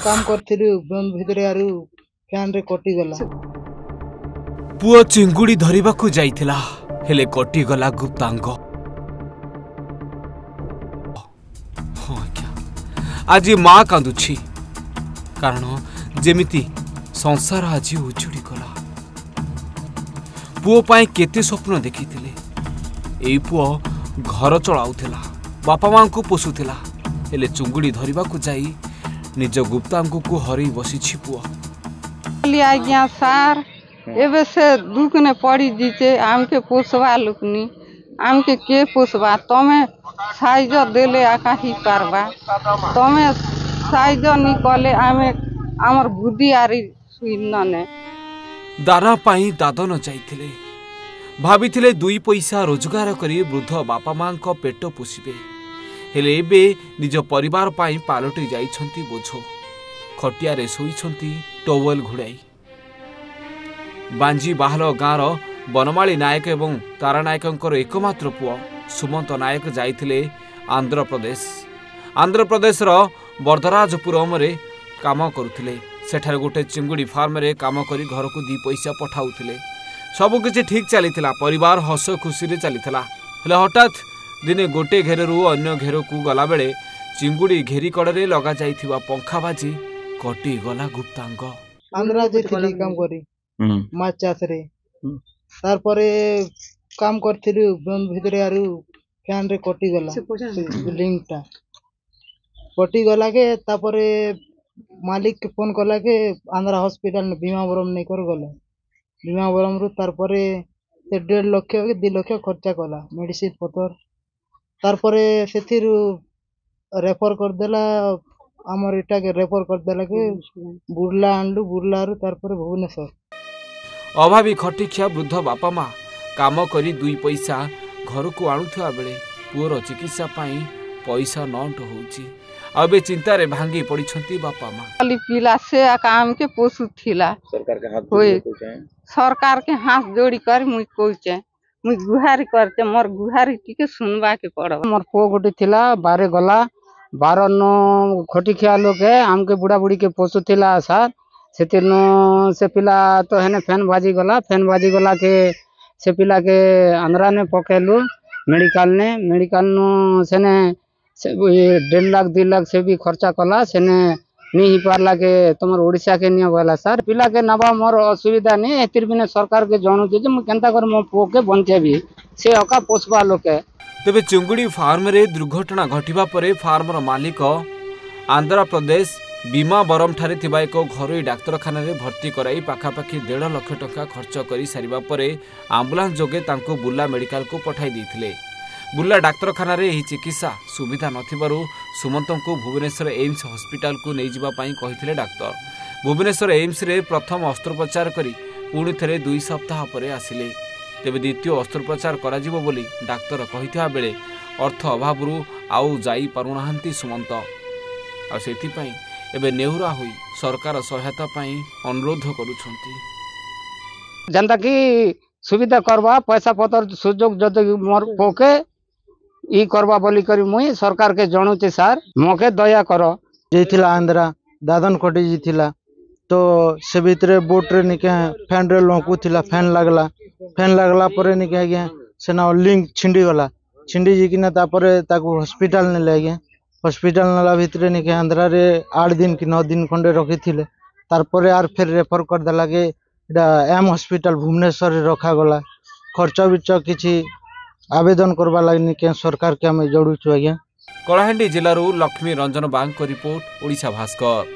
काम करथिलु बंद भितरे आरु फैन रे कटि गला। पुओ चिंगुड़ी धरिबाकू जाइथिला हेले कटि गला गुप्तांग। आज माँ कांदुछि कारण जेमिति संसार आज उजुड़ी गला। पुओ पाए केते स्वप्न देखिथिले। एई पुओ घर चलाउथिला, बापा मां को पोसुथिला, हेले चुंगुड़ी धरिबाकू जाई निज गुप्तांग को हरई बसिछि पुओ। आज्ञा सार एबे से दुख ने पड़ी जीचे आमके पोसवा लुकनी आमके के पोसवा तमे साइज देले आकाही पारबा तमे साइज निकले आमे आमर बुद्धि आरी सुइनने। दाना पाई दादन जाइथिले, भाबिथिले 2 पैसा रोजगार करी वृद्ध बापा मां को पेट पोषिबे, हेले एबे निज परिवार पाई पालटी जाइछंती बोझ। खटिया रे सोइछंती टोवेल घुड़ाई। बांजी बाहल गाँर बनमाली नायक एवं तारा नायकंकर एकमात्र पुओ सुमंत नायक जाइथिले आंध्र प्रदेश बरदराजपुरम रे काम करुथिले। सेठारे गोटे चिंगुड़ी फार्म रे काम करी घर को 2 पैसा पठाउथिले। सब किछि ठीक चलीथिला, परिवार हस खुशी रे चलीथिला। हेले हठात दिने गोटे घेररू अन्य घेर को गला बेले चिंगुड़ी घेरी कड़े लगा जाइथिबा पंखा बाजी कटि गला गुप्तांग। आंध्रा जेथिली काम करी माछ चाष रे तार परे काम करथिलु बंद भितरे आरु फैन रे कटि गला लिंकटा कटि गला के तापरे मालिक के फोन कला के आंध्रा हॉस्पिटल भीमावरम नहीं कर गले। भीमावरम रु तार परे से 1.5 लाख के 2 लाख खर्चा कला मेडिसिन पतर। तार परे सेथिरु रेफर कर देला हमर इटा के रेफर कर देला के बुरला आंडू बुरला रु तार परे भुवनेश्वर। अभावी खटिखिया वृद्ध बापा माँ काम करी 2 पैसा घर को आणुथिबा बेले पुओर चिकित्सा पाई पैसा नट होउची। अबे चिंता रे भांगी पड़िछंती बापा माँ। खाली पिला से काम के पोसु थिला सरकार के हाथ जोड़ी कर मुई कहचे मुई गुहारी करते मोर गुहारी टिके सुनबा के पड़ो। मोर पो गोटे थिला बारे गला 12 नो खटिखिया लोग है हमके बुढ़ा बुढ़ी के पोसु थिला सर से पिला तो हेने फैन बाजी गला के से पिला के आंध्रा ने पकेलु मेडिकल नु सेने 1.5 लाख 2 लाख से भी खर्चा कला सेने नहीं ही पारला के तुमर ओडिशा के नियो गला सर पिला के नबा मोर असुविधा नहीं एतिर बिने सरकार के जानू जे म केनता कर मो पो के बंचेबी से हका पोसबा लोके। तेबे चुंगुड़ी फार्म रे दुर्घटना घटिबा परे फार्मर मालिक आंध्र प्रदेश बीमावरम ठारे थिबा एक घरोई डाक्तरखाना रे भर्ती कराई पाखापाखि 1.5 लाख टंका खर्च करी सारिबा परे आम्बुलांस जोगे तांको बुर्ला मेडिकल को पठाई देथिले। बुर्ला डाक्तरखाना रे एही चिकित्सा सुविधा नथिबारु सुमंत को भुवनेश्वर एम्स हॉस्पिटल को नहीं जिबा पाई कहिथिले डाक्तर। भुवनेश्वर एम्स रे प्रथम अस्त्रोपचार करी पुणी थरे 2 सप्ताह परे आसिले। तेबे द्वितीय अस्त्रोपचार करा जिवो बोली डाक्तर कहिथिबा बेले अर्थ अभावरु आउ जाई पारुनाहांती सुमंत। आ सेति पाई एबे नेहुरा होई सरकार सहायता पाई अनुरोध करूछंती। जनता की सुविधा करवा पैसा पतर सुजोग जद मोर पोके ई करवा बोली करी मुई सरकार के जणुचे सर मोके दया करो। जेथिला आंध्रा दादन कटि जिथिला तो से भितरे बोट रे निके फैन रे लोकु थिला फैन लागला परे निके आज्ञा सेना लिंक छिंडी गला छिंडी जिकिना तापरे ताकू हॉस्पिटल ने ले गया हॉस्पिटल नाला भितरे निके आंध्रा रे 8 दिन कि 9 दिन खंडे रखी थिले तार परे आर फिर रेफर कर देला के एटा एम हॉस्पिटल भुवनेश्वर रे रखा गला। खर्च बिच किछि आवेदन करबा लागनी के सरकार के हम जोड़ू छु आज्ञा। कलाहांडी जिल्लारू लक्ष्मी रंजन बांग को रिपोर्ट ओडिशा भास्कर।